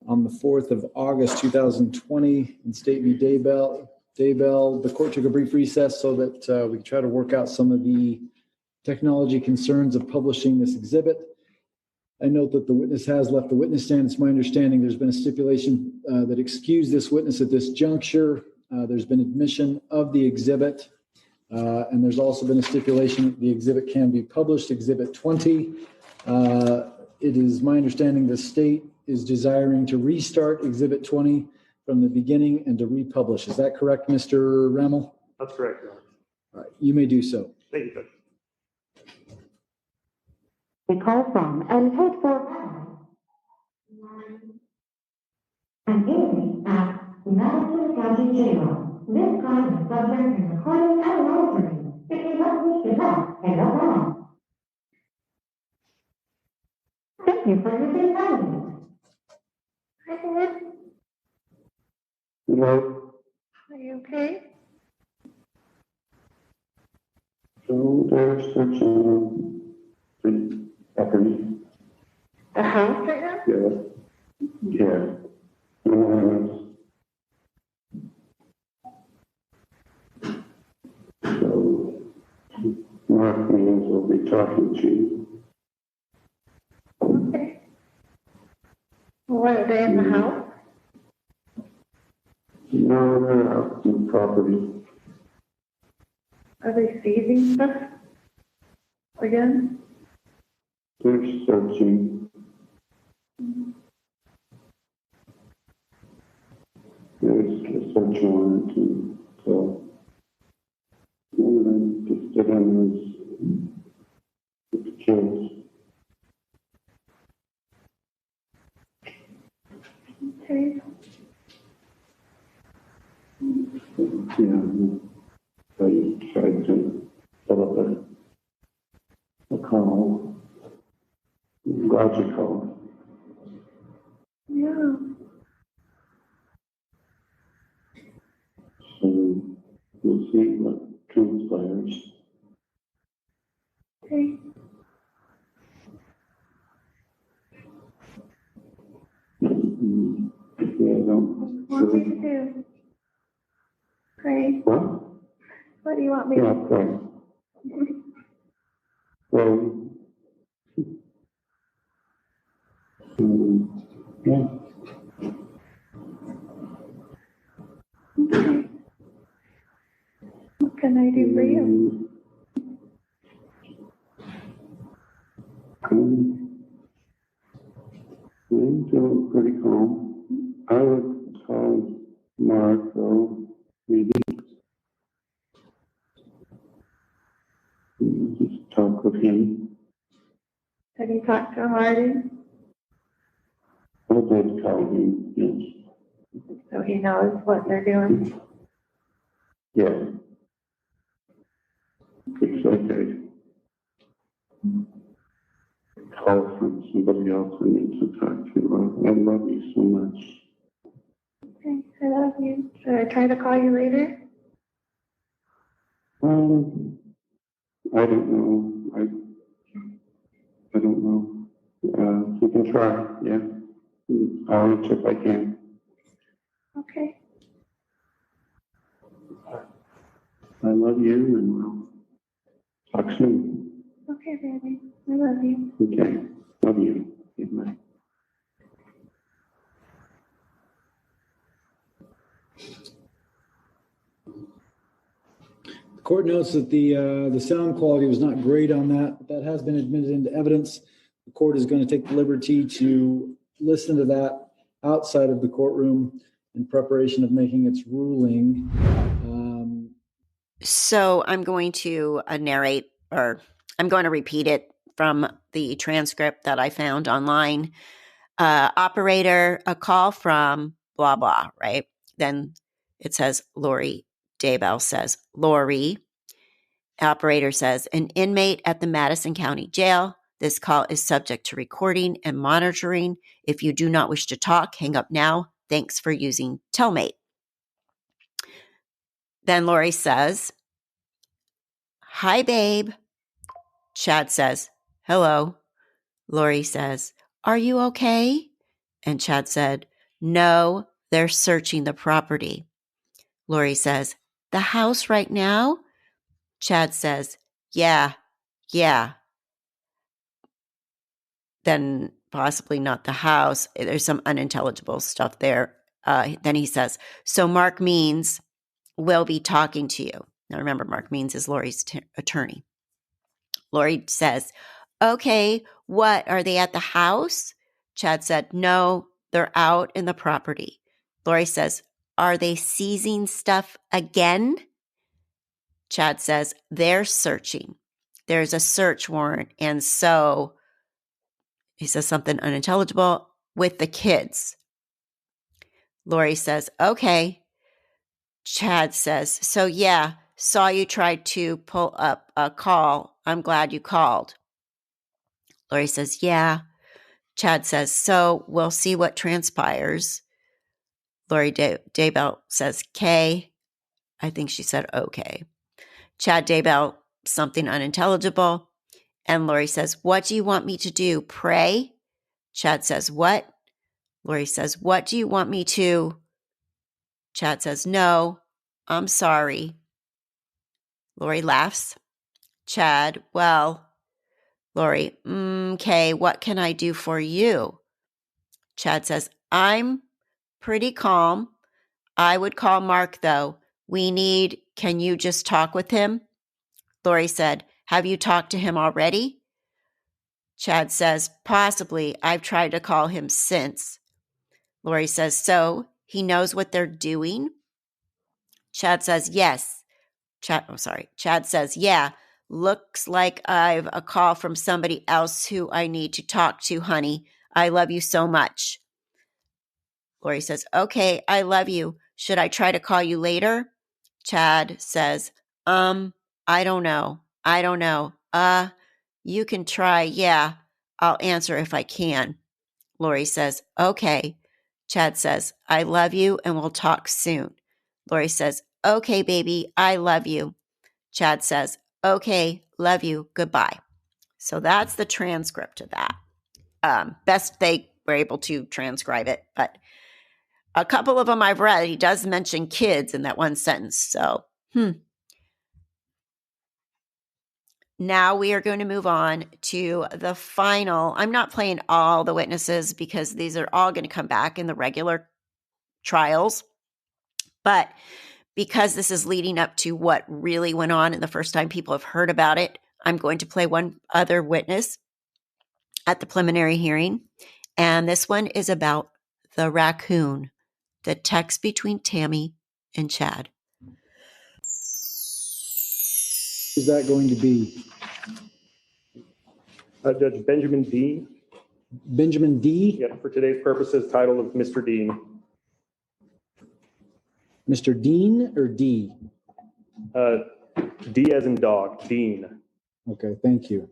on the 4th of August, 2020 in State v. Daybel. The court took a brief recess so that we could try to work out some of the technology concerns of publishing this exhibit. I note that the witness has left the witness stand. It's my understanding there's been a stipulation that excused this witness at this juncture. There's been admission of the exhibit. And there's also been a stipulation that the exhibit can be published, Exhibit 20. It is my understanding the state is desiring to restart Exhibit 20 from the beginning and to republish. Is that correct, Mr. Rammel? That's correct, Your Honor. All right, you may do so. Thank you, Judge. A call from and code for an evening at Madison County Jail. This kind of subject is recorded and monitoring. If you don't wish to talk, hang on. Thank you for your silence. Hello. Are you okay? So there's searching the property. The house right now? Yeah. So Mark means we'll be talking to you. Okay. What, are they in the house? No, they're out in property. Are they seizing stuff? Again? They're searching. There's a search warrant, and so just get in with the kids. Okay. Yeah, I tried to set up a call. Glad you called. Yeah. So we'll see what transpires. Okay. Yeah, don't. What do you want me to do? Pray. What? What do you want me Yeah, to pray. Pray. Yeah. Okay. What can I do for you? I'm feeling pretty calm. I would call Mark, though, maybe. Just talk with him. Have you talked to him already? I did call him, yes. So he knows what they're doing? Yeah. It's okay. Call from somebody else I need to talk to. I love you so much. Okay, I love you. Should I try to call you later? I don't know. I don't know. You can try, yeah. I'll reach if I can. Okay. I love you and we'll talk soon. Okay, baby. I love you. Okay. Love you. Good night. The court notes that the sound quality was not great on that, but that has been admitted into evidence. The court is going to take the liberty to listen to that outside of the courtroom in preparation of making its ruling. So I'm going to narrate, or I'm going to repeat it from the transcript that I found online. Operator, a call from blah, blah, right? Then it says Lori Daybel says, Lori. Operator says, an inmate at the Madison County Jail. This call is subject to recording and monitoring. If you do not wish to talk, hang up now. Thanks for using Telmate. Then Lori says, hi, babe. Chad says, hello. Lori says, are you okay? And Chad said, no, they're searching the property. Lori says, the house right now? Chad says, yeah. Then possibly not the house. There's some unintelligible stuff there. Then he says, so Mark Means will be talking to you. Now remember, Mark Means is Lori's attorney. Lori says, okay, what? Are they at the house? Chad said, no, they're out in the property. Lori says, are they seizing stuff again? Chad says, they're searching. There's a search warrant. And so he says something unintelligible with the kids. Lori says, okay. Chad says, so yeah, saw you tried to pull up a call. I'm glad you called. Lori says, yeah. Chad says, so we'll see what transpires. Lori Daybel says, K. I think she said, okay. Chad Daybel, something unintelligible. And Lori says, what do you want me to do? Pray? Chad says, what? Lori says, what do you want me to? Chad says, no, I'm sorry. Lori laughs. Chad, well. Lori, okay, what can I do for you? Chad says, I'm pretty calm. I would call Mark, though. Can you just talk with him? Lori said, have you talked to him already? Chad says, possibly. I've tried to call him since. Lori says, so he knows what they're doing? Chad says, yes. Chad says, yeah. Looks like I've a call from somebody else who I need to talk to, honey. I love you so much. Lori says, okay, I love you. Should I try to call you later? Chad says, I don't know. You can try. Yeah, I'll answer if I can. Lori says, okay. Chad says, I love you and we'll talk soon. Lori says, okay, baby, I love you. Chad says, okay, love you, goodbye. So that's the transcript of that. Best they were able to transcribe it, but a couple of them I've read, he does mention kids in that one sentence. So, Now we are going to move on to the final. I'm not playing all the witnesses because these are all going to come back in the regular trials. But because this is leading up to what really went on and the first time people have heard about it, I'm going to play one other witness at the preliminary hearing. And this one is about the raccoon, the text between Tammy and Chad. Is that going to be? Judge Benjamin D. Benjamin D? Yeah, for today's purposes, title of Mr. Dean. Mr. Dean or D? D as in dog, Dean. Okay, thank you.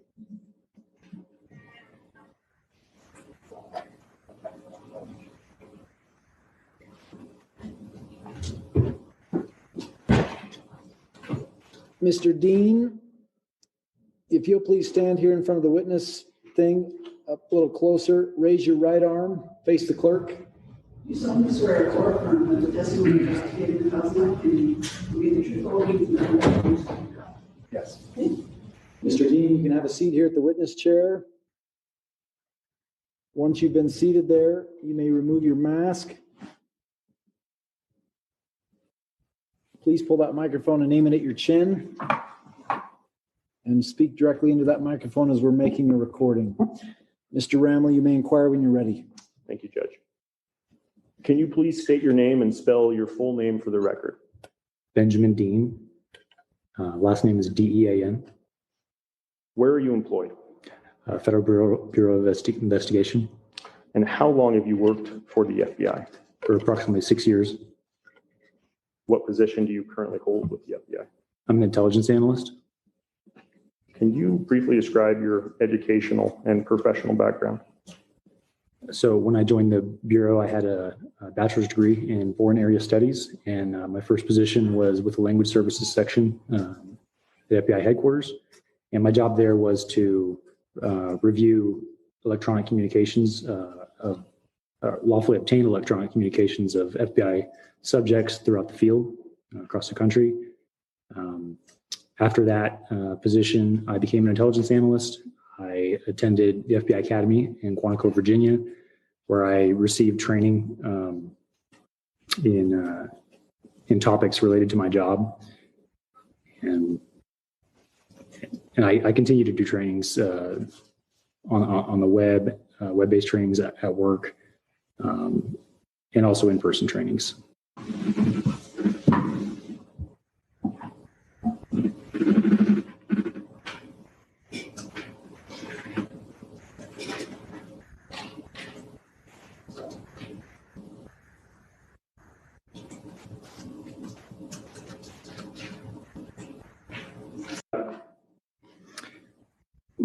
Mr. Dean, if you'll please stand here in front of the witness thing, up a little closer, raise your right arm, face the clerk. You solemnly swear or affirm that the testimony you just gave in the cause of opinion will be the truth, whole truth, and nothing but the truth. Yes. Mr. Dean, you can have a seat here at the witness chair. Once you've been seated there, you may remove your mask. Please pull that microphone and aim it at your chin. And speak directly into that microphone as we're making a recording. Mr. Ramley, you may inquire when you're ready. Thank you, Judge. Can you please state your name and spell your full name for the record? Benjamin Dean. Last name is D-E-A-N. Where are you employed? Federal Bureau of Investigation. And how long have you worked for the FBI? For approximately 6 years. What position do you currently hold with the FBI? I'm an intelligence analyst. Can you briefly describe your educational and professional background? So when I joined the Bureau, I had a bachelor's degree in foreign area studies, and my first position was with the language services section at FBI headquarters. And my job there was to review electronic communications, lawfully obtained electronic communications of FBI subjects throughout the field, across the country. After that position, I became an intelligence analyst. I attended the FBI Academy in Quantico, Virginia, where I received training in topics related to my job. And I continue to do trainings on the web, web-based trainings at work, and also in-person trainings.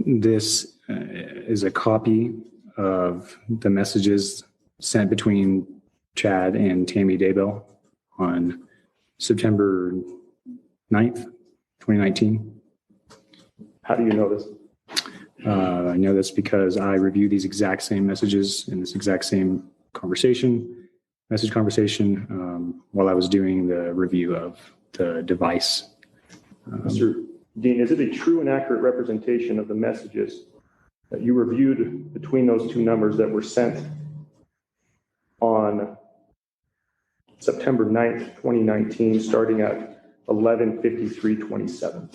This is a copy of the messages sent between Chad and Tammy Daybel on September 9th, 2019. How do you know this? I know this because I reviewed these exact same messages in this exact same message conversation, while I was doing the review of the device. Mr. Dean, is it a true and accurate representation of the messages that you reviewed between those two numbers that were sent on September 9th, 2019, starting at 11:53:27?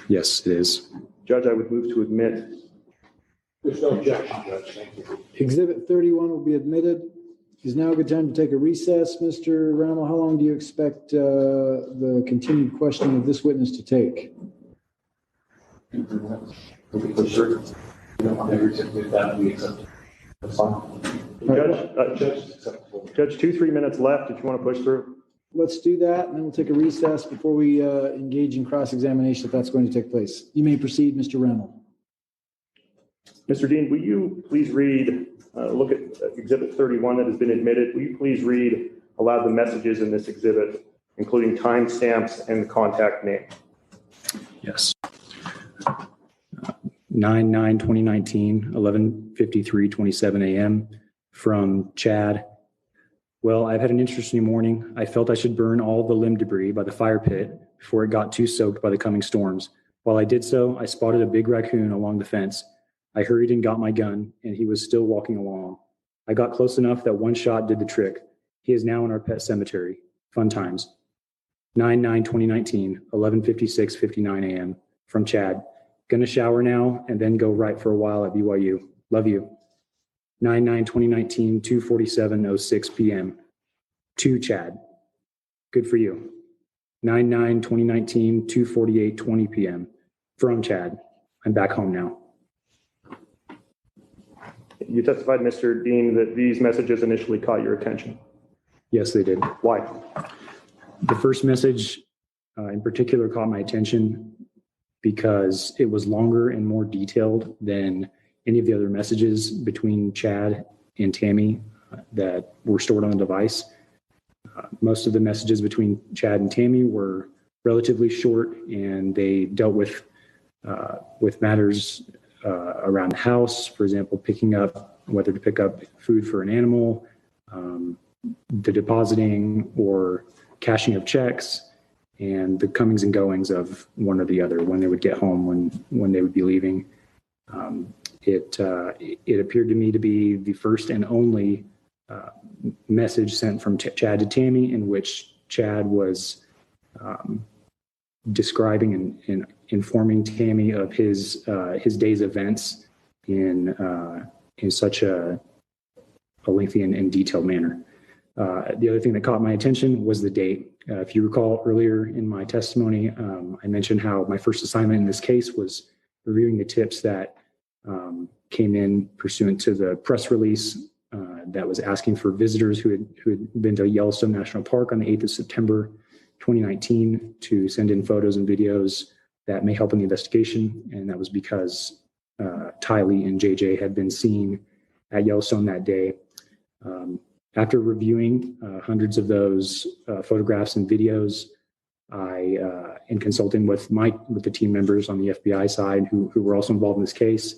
Yes, it is. Judge, I would move to admit. There's no objection, Judge. Thank you. Exhibit 31 will be admitted. Is now a good time to take a recess, Mr. Rammel? How long do you expect the continued questioning of this witness to take? Judge, 2-3 minutes left if you want to push through. Let's do that, and then we'll take a recess before we engage in cross-examination if that's going to take place. You may proceed, Mr. Rammel. Mr. Dean, will you please read, look at Exhibit 31 that has been admitted. Will you please read aloud the messages in this exhibit, including timestamps and the contact name? Yes. 9/9/2019, 11:53:27 a.m. from Chad. Well, I've had an interesting morning. I felt I should burn all the limb debris by the fire pit before it got too soaked by the coming storms. While I did so, I spotted a big raccoon along the fence. I hurried and got my gun, and he was still walking along. I got close enough that one shot did the trick. He is now in our pet cemetery. Fun times. 9/9/2019, 11:56:59 a.m. from Chad. Gonna shower now and then go right for a while at BYU. Love you. 9/9/2019, 2:47:06 p.m. to Chad. Good for you. 9/9/2019, 2:48:20 p.m. from Chad. I'm back home now. You testified, Mr. Dean, that these messages initially caught your attention. Yes, they did. Why? The first message in particular caught my attention because it was longer and more detailed than any of the other messages between Chad and Tammy that were stored on the device. Most of the messages between Chad and Tammy were relatively short, and they dealt with matters around the house, for example, whether to pick up food for an animal, the depositing or cashing of checks, and the comings and goings of one or the other, when they would get home, when they would be leaving. It appeared to me to be the first and only message sent from Chad to Tammy in which Chad was describing and informing Tammy of his day's events in such a lengthy and detailed manner. The other thing that caught my attention was the date. If you recall earlier in my testimony, I mentioned how my first assignment in this case was reviewing the tips that came in pursuant to the press release that was asking for visitors who had been to Yellowstone National Park on the 8th of September, 2019 to send in photos and videos that may help in the investigation. And that was because Tylee and JJ had been seen at Yellowstone that day. After reviewing hundreds of those photographs and videos, in consulting with the team members on the FBI side who were also involved in this case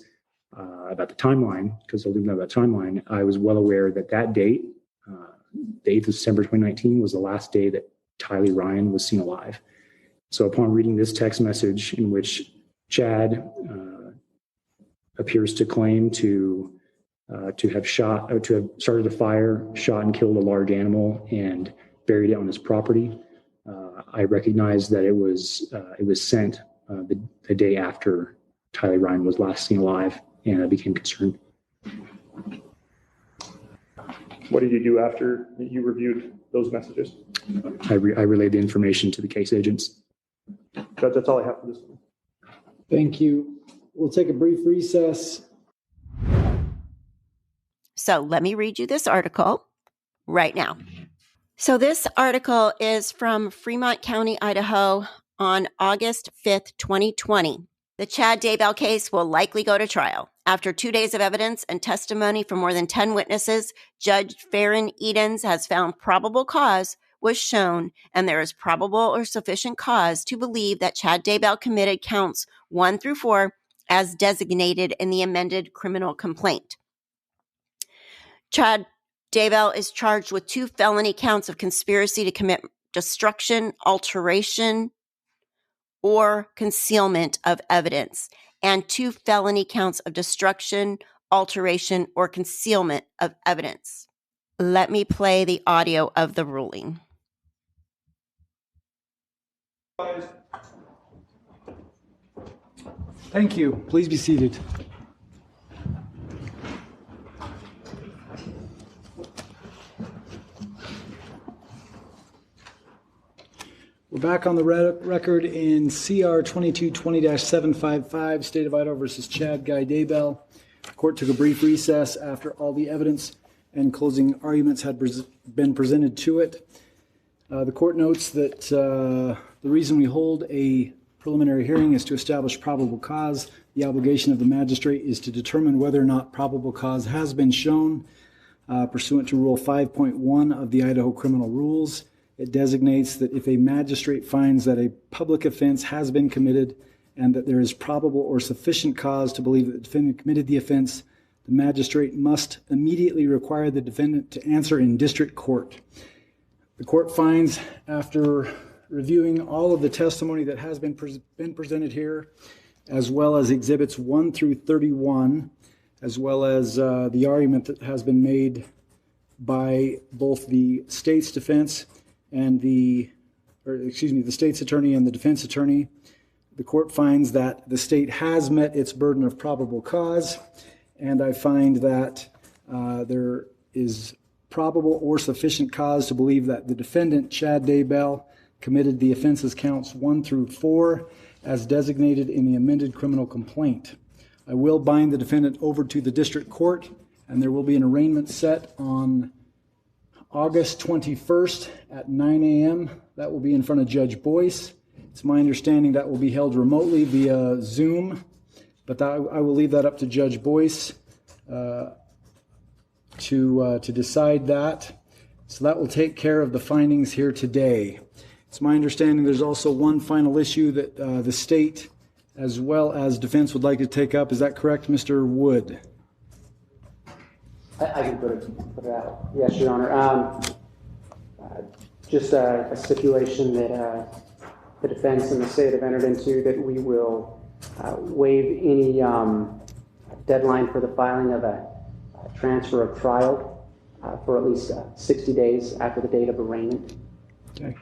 about the timeline, because they'll know that timeline, I was well aware that that date, the 8th of December 2019, was the last day that Tylee Ryan was seen alive. So upon reading this text message in which Chad appears to claim to have started a fire, shot and killed a large animal, and buried it on his property, I recognized that it was sent the day after Tylee Ryan was last seen alive, and I became concerned. What did you do after you reviewed those messages? I relayed the information to the case agents. Judge, that's all I have for this one. Thank you. We'll take a brief recess. So let me read you this article right now. So this article is from Fremont County, Idaho on August 5th, 2020. The Chad Daybel case will likely go to trial. After 2 days of evidence and testimony from more than 10 witnesses, Judge Farron Edens has found probable cause was shown, and there is probable or sufficient cause to believe that Chad Daybel committed counts 1 through 4 as designated in the amended criminal complaint. Chad Daybel is charged with 2 felony counts of conspiracy to commit destruction, alteration, or concealment of evidence, and 2 felony counts of destruction, alteration, or concealment of evidence. Let me play the audio of the ruling. Thank you. Please be seated. We're back on the record in CR 2220-755, State of Idaho versus Chad Guy Daybel. The court took a brief recess after all the evidence and closing arguments had been presented to it. The court notes that the reason we hold a preliminary hearing is to establish probable cause. The obligation of the magistrate is to determine whether or not probable cause has been shown pursuant to Rule 5.1 of the Idaho Criminal Rules. It designates that if a magistrate finds that a public offense has been committed and that there is probable or sufficient cause to believe that the defendant committed the offense, the magistrate must immediately require the defendant to answer in district court. The court finds, after reviewing all of the testimony that has been presented here, as well as exhibits 1 through 31, as well as the argument that has been made by both the state's defense and the state's attorney and the defense attorney, the court finds that the state has met its burden of probable cause, and I find that there is probable or sufficient cause to believe that the defendant, Chad Daybel, committed the offenses counts 1 through 4 as designated in the amended criminal complaint. I will bind the defendant over to the district court, and there will be an arraignment set on August 21st at 9 a.m. That will be in front of Judge Boyce. It's my understanding that will be held remotely via Zoom, but I will leave that up to Judge Boyce to decide that. So that will take care of the findings here today. It's my understanding there's also one final issue that the state as well as defense would like to take up. Is that correct, Mr. Wood? I can put it out. Yes, Your Honor. Just a stipulation that the defense and the state have entered into that we will waive any deadline for the filing of a transfer of trial for at least 60 days after the date of arraignment. Okay.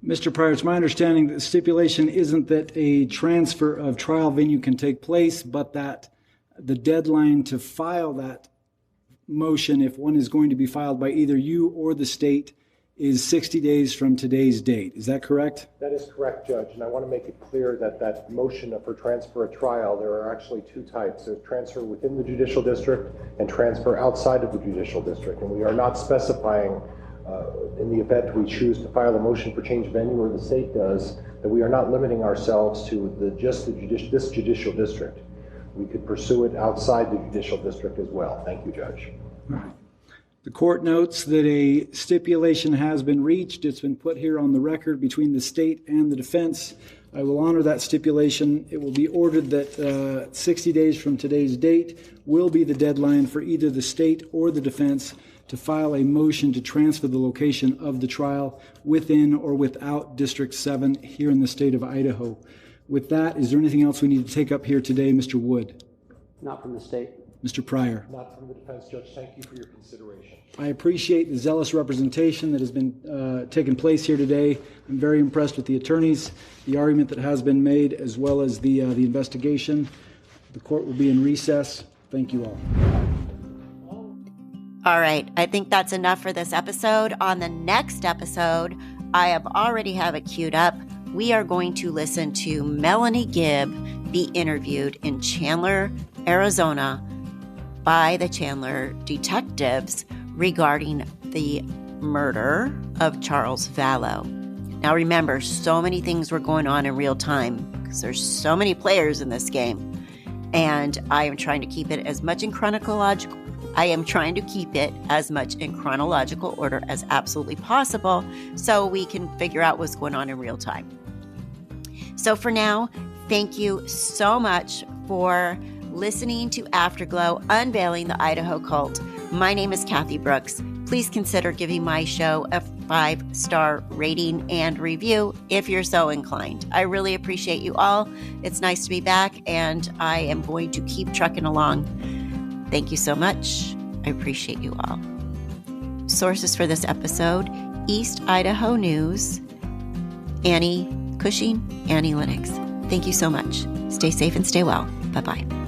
Mr. Pryor, it's my understanding that the stipulation isn't that a transfer of trial venue can take place, but that the deadline to file that motion, if one is going to be filed by either you or the state, is 60 days from today's date. Is that correct? That is correct, Judge. And I want to make it clear that that motion for transfer of trial, there are actually 2 types. There's transfer within the judicial district and transfer outside of the judicial district. And we are not specifying in the event we choose to file a motion for change of venue, or the state does, that we are not limiting ourselves to this judicial district. We could pursue it outside the judicial district as well. Thank you, Judge. All right. The court notes that a stipulation has been reached. It's been put here on the record between the state and the defense. I will honor that stipulation. It will be ordered that 60 days from today's date will be the deadline for either the state or the defense to file a motion to transfer the location of the trial within or without District 7 here in the state of Idaho. With that, is there anything else we need to take up here today, Mr. Wood? Not from the state. Mr. Pryor? Not from the defense, Judge. Thank you for your consideration. I appreciate the zealous representation that has been taking place here today. I'm very impressed with the attorneys, the argument that has been made, as well as the investigation. The court will be in recess. Thank you all. All right, I think that's enough for this episode. On the next episode, I already have it queued up. We are going to listen to Melanie Gibb be interviewed in Chandler, Arizona by the Chandler detectives regarding the murder of Charles Vallow. Now remember, so many things were going on in real time because there's so many players in this game. And I am trying to keep it as much in chronological order as absolutely possible so we can figure out what's going on in real time. So for now, thank you so much for listening to Afterglow, Unveiling the Idaho Cult. My name is Kathy Brooks. Please consider giving my show a 5-star rating and review if you're so inclined. I really appreciate you all. It's nice to be back, and I am going to keep trucking along. Thank you so much. I appreciate you all. Sources for this episode: East Idaho News, Annie Cushing, Annie Linux. Thank you so much. Stay safe and stay well. Bye-bye.